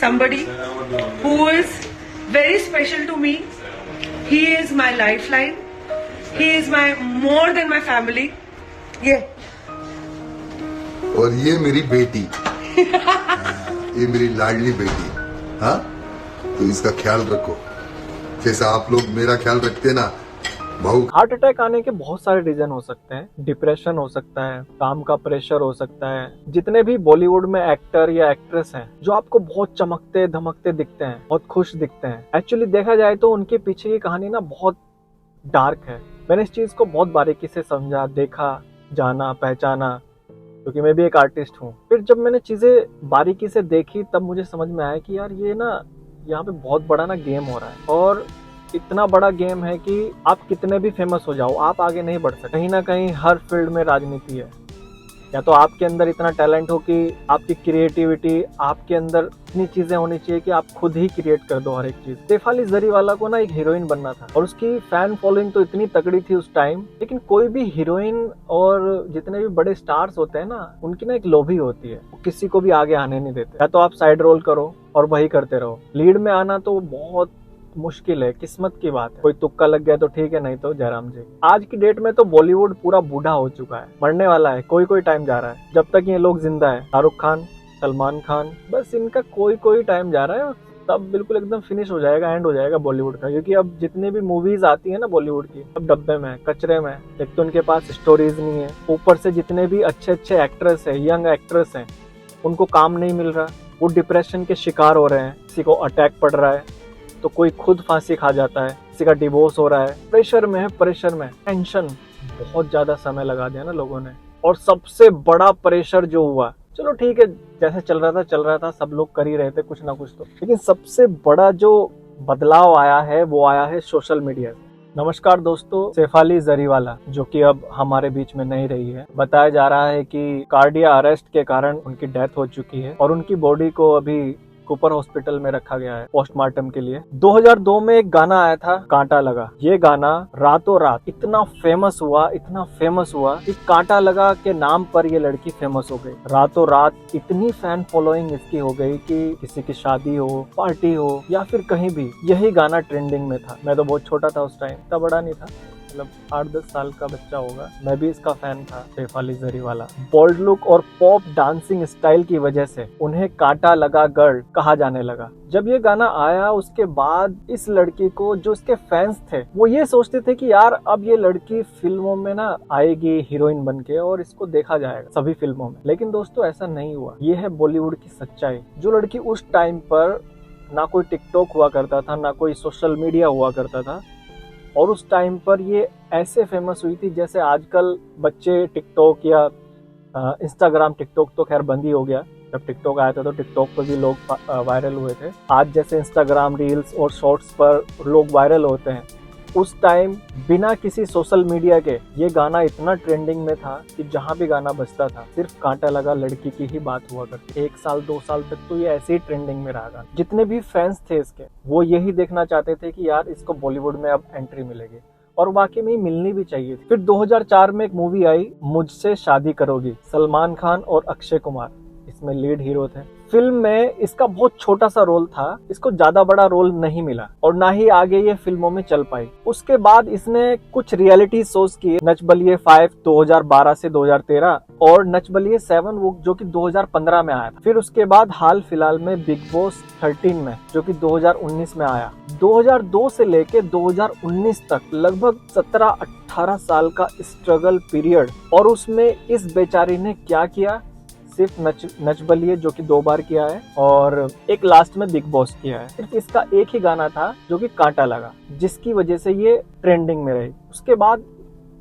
somebody who is very special to me. He is my lifeline. He is my more than my family. Yeah. और ये मेरी बेटी ये मेरी लाडली बेटी। हाँ, तो इसका ख्याल रखो जैसा आप लोग मेरा ख्याल रखते हैं ना। हार्ट अटैक आने के बहुत सारे रीजन हो सकते हैं। डिप्रेशन हो सकता है, काम का प्रेशर हो सकता है। जितने भी बॉलीवुड में एक्टर या एक्ट्रेस हैं जो आपको बहुत चमकते धमकते दिखते हैं, बहुत खुश दिखते हैं, एक्चुअली देखा जाए तो उनके पीछे की कहानी ना बहुत डार्क है। मैंने इस चीज को बहुत बारीकी से समझा, देखा, जाना, पहचाना, क्योंकि मैं भी एक आर्टिस्ट हूँ। फिर जब मैंने चीजें बारीकी से देखी तब मुझे समझ में आया कि यार ये ना यहाँ पे बहुत बड़ा ना गेम हो रहा है, और इतना बड़ा गेम है कि आप कितने भी फेमस हो जाओ, आप आगे नहीं बढ़ सकते। कहीं ना कहीं हर फील्ड में राजनीति है। या तो आपके अंदर इतना टैलेंट हो कि आपकी क्रिएटिविटी, आपके अंदर इतनी चीजें होनी चाहिए कि आप खुद ही क्रिएट कर दो हर एक चीज। शेफाली जरीवाला को ना एक हीरोइन बनना था और उसकी फैन फॉलोइंग तो इतनी तगड़ी थी उस टाइम। लेकिन कोई भी हीरोइन और जितने भी बड़े स्टार्स होते हैं ना, उनकी ना एक लोभी होती है, वो किसी को भी आगे आने नहीं देते। या तो आप साइड रोल करो और वही करते रहो। लीड में आना तो बहुत मुश्किल है, किस्मत की बात है। कोई तुक्का लग गया तो ठीक है, नहीं तो जयराम जी। आज की डेट में तो बॉलीवुड पूरा बूढ़ा हो चुका है, मरने वाला है। कोई टाइम जा रहा है। जब तक ये लोग जिंदा है, शाहरुख खान, सलमान खान, बस इनका कोई टाइम जा रहा है, तब बिल्कुल एकदम फिनिश हो जाएगा, एंड हो जाएगा बॉलीवुड का। क्योंकि अब जितनी भी मूवीज आती है ना बॉलीवुड की, अब डब्बे में, कचरे में। एक तो उनके पास स्टोरीज नहीं है, ऊपर से जितने भी अच्छे एक्ट्रेस है, यंग एक्ट्रेस है, उनको काम नहीं मिल रहा। वो डिप्रेशन के शिकार हो रहे हैं, किसी को अटैक पड़ रहा है तो कोई खुद फांसी खा जाता है, किसी का डिवोर्स हो रहा है। प्रेशर में टेंशन, बहुत ज्यादा समय लगा दिया ना लोगों ने। और सबसे बड़ा प्रेशर जो हुआ, चलो ठीक है, जैसे चल रहा था, सब लोग कर ही रहे थे कुछ ना कुछ तो, लेकिन सबसे बड़ा जो बदलाव आया है वो आया है सोशल मीडिया से। नमस्कार दोस्तों, शेफाली जरीवाला जो कि अब हमारे बीच में नहीं रही है, बताया जा रहा है कि कार्डिया अरेस्ट के कारण उनकी डेथ हो चुकी है और उनकी बॉडी को अभी कूपर हॉस्पिटल में रखा गया है पोस्टमार्टम के लिए। 2002 में एक गाना आया था, कांटा लगा। ये गाना रातों रात इतना फेमस हुआ कि कांटा लगा के नाम पर ये लड़की फेमस हो गई। रातों रात इतनी फैन फॉलोइंग इसकी हो गई कि किसी की शादी हो, पार्टी हो या फिर कहीं भी यही गाना ट्रेंडिंग में था। मैं तो बहुत छोटा था उस टाइम, इतना बड़ा नहीं था, मतलब 8-10 साल का बच्चा होगा। मैं भी इसका फैन था, शेफाली जरीवाला। बोल्ड लुक और पॉप डांसिंग स्टाइल की वजह से उन्हें कांटा लगा गर्ल कहा जाने लगा। जब ये गाना आया उसके बाद इस लड़की को, जो इसके फैंस थे, वो ये सोचते थे कि यार अब ये लड़की फिल्मों में ना आएगी हीरोइन बनके और इसको देखा जाएगा सभी फिल्मों में। लेकिन दोस्तों ऐसा नहीं हुआ। ये है बॉलीवुड की सच्चाई। जो लड़की उस टाइम पर ना कोई टिकटॉक हुआ करता था, ना कोई सोशल मीडिया हुआ करता था, और उस टाइम पर ये ऐसे फेमस हुई थी जैसे आजकल बच्चे टिकटॉक या इंस्टाग्राम, टिकटॉक तो खैर बंद ही हो गया, जब टिकटॉक आया था तो टिकटॉक पर भी लोग वायरल हुए थे। आज जैसे इंस्टाग्राम रील्स और शॉर्ट्स पर लोग वायरल होते हैं, उस टाइम बिना किसी सोशल मीडिया के ये गाना इतना ट्रेंडिंग में था कि जहाँ भी गाना बजता था सिर्फ कांटा लगा लड़की की ही बात हुआ करती। 1 साल 2 साल तक तो ये ऐसे ही ट्रेंडिंग में रहा गाना। जितने भी फैंस थे इसके, वो यही देखना चाहते थे कि यार इसको बॉलीवुड में अब एंट्री मिलेगी, और वाकई में मिलनी भी चाहिए थी। फिर 2004 में एक मूवी आई, मुझसे शादी करोगी। सलमान खान और अक्षय कुमार इसमें लीड हीरो थे। फिल्म में इसका बहुत छोटा सा रोल था, इसको ज्यादा बड़ा रोल नहीं मिला और ना ही आगे ये फिल्मों में चल पाई। उसके बाद इसने कुछ रियलिटी शोज किए, नच बलिए 5 2012 से 2013 और नच बलिए 7 वो जो कि 2015 में आया था। फिर उसके बाद हाल फिलहाल में बिग बॉस 13 में, जो कि 2019 में आया। 2002 से लेके 2019 तक लगभग 17-18 साल का स्ट्रगल पीरियड, और उसमें इस बेचारी ने क्या किया, सिर्फ नच बलिए जो कि 2 बार किया है और एक लास्ट में बिग बॉस किया है। सिर्फ इसका एक ही गाना था जो कि कांटा लगा, जिसकी वजह से ये ट्रेंडिंग में रही। उसके बाद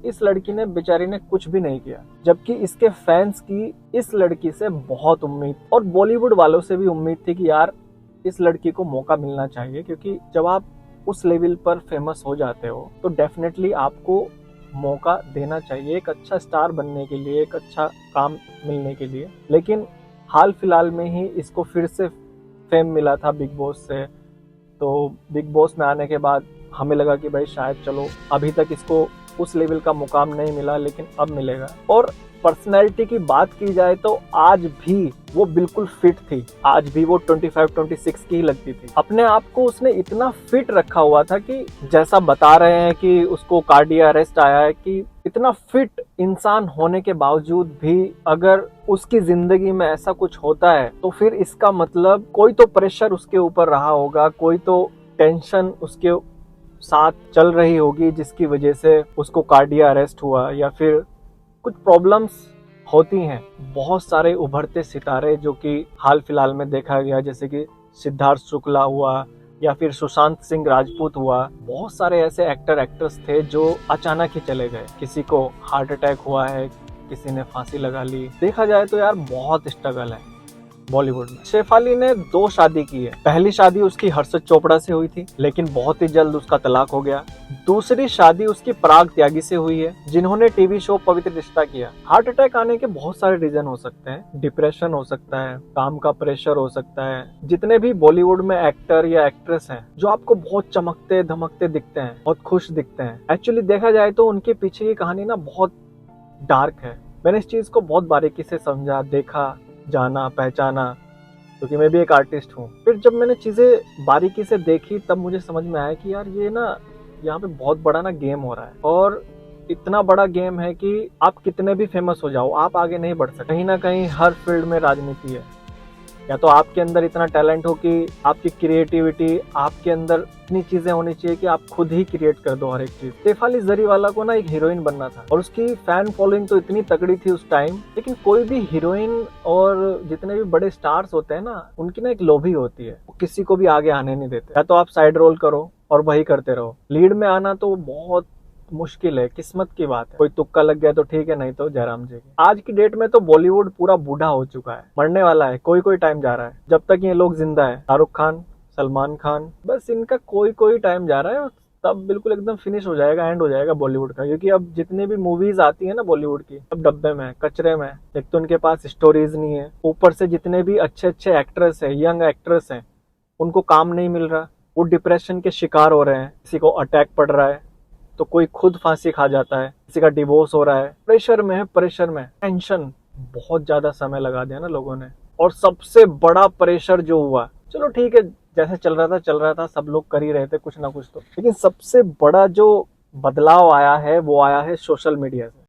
इस लड़की ने, बेचारी ने कुछ भी नहीं किया, जबकि इसके फैंस की इस लड़की से बहुत उम्मीद, और बॉलीवुड वालों से भी उम्मीद थी कि यार इस लड़की को मौका मिलना चाहिए। क्योंकि जब आप उस लेवल पर फेमस हो जाते हो तो डेफिनेटली आपको मौका देना चाहिए एक अच्छा स्टार बनने के लिए, एक अच्छा काम मिलने के लिए। लेकिन हाल फिलहाल में ही इसको फिर से फेम मिला था बिग बॉस से, तो बिग बॉस में आने के बाद हमें लगा कि भाई शायद चलो, अभी तक इसको उस लेवल का मुकाम नहीं मिला लेकिन अब मिलेगा। और पर्सनैलिटी की बात की जाए तो आज भी वो बिल्कुल फिट थी। आज भी वो 25-26 की ही लगती थी। अपने आप को उसने इतना फिट रखा हुआ था कि जैसा बता रहे हैं कि उसको कार्डियक अरेस्ट आया है, कि इतना फिट इंसान होने के बावजूद भी अगर उसकी जिंदगी में ऐसा कुछ होता है तो फिर इसका मतलब कोई तो प्रेशर उसके ऊपर रहा होगा, कोई तो टेंशन उसके साथ चल रही होगी जिसकी वजह से उसको कार्डियक अरेस्ट हुआ, या फिर कुछ प्रॉब्लम्स होती हैं। बहुत सारे उभरते सितारे जो कि हाल फिलहाल में देखा गया, जैसे कि सिद्धार्थ शुक्ला हुआ या फिर सुशांत सिंह राजपूत हुआ, बहुत सारे ऐसे एक्टर एक्ट्रेस थे जो अचानक ही चले गए। किसी को हार्ट अटैक हुआ है, किसी ने फांसी लगा ली। देखा जाए तो यार बहुत स्ट्रगल है बॉलीवुड में। शेफाली ने 2 शादी की है। पहली शादी उसकी हर्षद चोपड़ा से हुई थी, लेकिन बहुत ही जल्द उसका तलाक हो गया। दूसरी शादी उसकी पराग त्यागी से हुई है, जिन्होंने टीवी शो पवित्र रिश्ता किया। हार्ट अटैक आने के बहुत सारे रीजन हो सकते हैं। डिप्रेशन हो सकता है, काम का प्रेशर हो सकता है। जितने भी बॉलीवुड में एक्टर या एक्ट्रेस हैं जो आपको बहुत चमकते धमकते दिखते हैं, बहुत खुश दिखते हैं, एक्चुअली देखा जाए तो उनके पीछे की कहानी ना बहुत डार्क है। मैंने इस चीज को बहुत बारीकी से समझा, देखा, जाना, पहचाना, क्योंकि मैं भी एक आर्टिस्ट हूँ। फिर जब मैंने चीजें बारीकी से देखी तब मुझे समझ में आया कि यार ये ना यहाँ पे बहुत बड़ा ना गेम हो रहा है, और इतना बड़ा गेम है कि आप कितने भी फेमस हो जाओ, आप आगे नहीं बढ़ सकते। कहीं ना कहीं हर फील्ड में राजनीति है। या तो आपके अंदर इतना टैलेंट हो कि आपकी क्रिएटिविटी, आपके अंदर इतनी चीजें होनी चाहिए कि आप खुद ही क्रिएट कर दो हर एक चीज। शेफाली जरीवाला को ना एक हीरोइन बनना था, और उसकी फैन फॉलोइंग तो इतनी तगड़ी थी उस टाइम। लेकिन कोई भी हीरोइन और जितने भी बड़े स्टार्स होते हैं ना, उनकी ना एक लोभी होती है, वो किसी को भी आगे आने नहीं देते। या तो आप साइड रोल करो और वही करते रहो, लीड में आना तो बहुत मुश्किल है, किस्मत की बात है। कोई तुक्का लग गया तो ठीक है, नहीं तो जयराम जी। आज की डेट में तो बॉलीवुड पूरा बूढ़ा हो चुका है, मरने वाला है। कोई टाइम जा रहा है। जब तक ये लोग जिंदा है, शाहरुख खान, सलमान खान, बस इनका कोई टाइम जा रहा है, तब बिल्कुल एकदम फिनिश हो जाएगा, एंड हो जाएगा बॉलीवुड का। क्योंकि अब जितनी भी मूवीज आती है ना बॉलीवुड की, अब डब्बे में, कचरे में। एक तो उनके पास स्टोरीज नहीं है, ऊपर से जितने भी अच्छे एक्ट्रेस है, यंग एक्ट्रेस है, उनको काम नहीं मिल रहा, वो डिप्रेशन के शिकार हो रहे हैं। किसी को अटैक पड़ रहा है तो कोई खुद फांसी खा जाता है, किसी का डिवोर्स हो रहा है। प्रेशर में टेंशन, बहुत ज्यादा समय लगा दिया ना लोगों ने। और सबसे बड़ा प्रेशर जो हुआ, चलो ठीक है, जैसे चल रहा था, सब लोग कर ही रहे थे कुछ ना कुछ तो, लेकिन सबसे बड़ा जो बदलाव आया है वो आया है सोशल मीडिया से।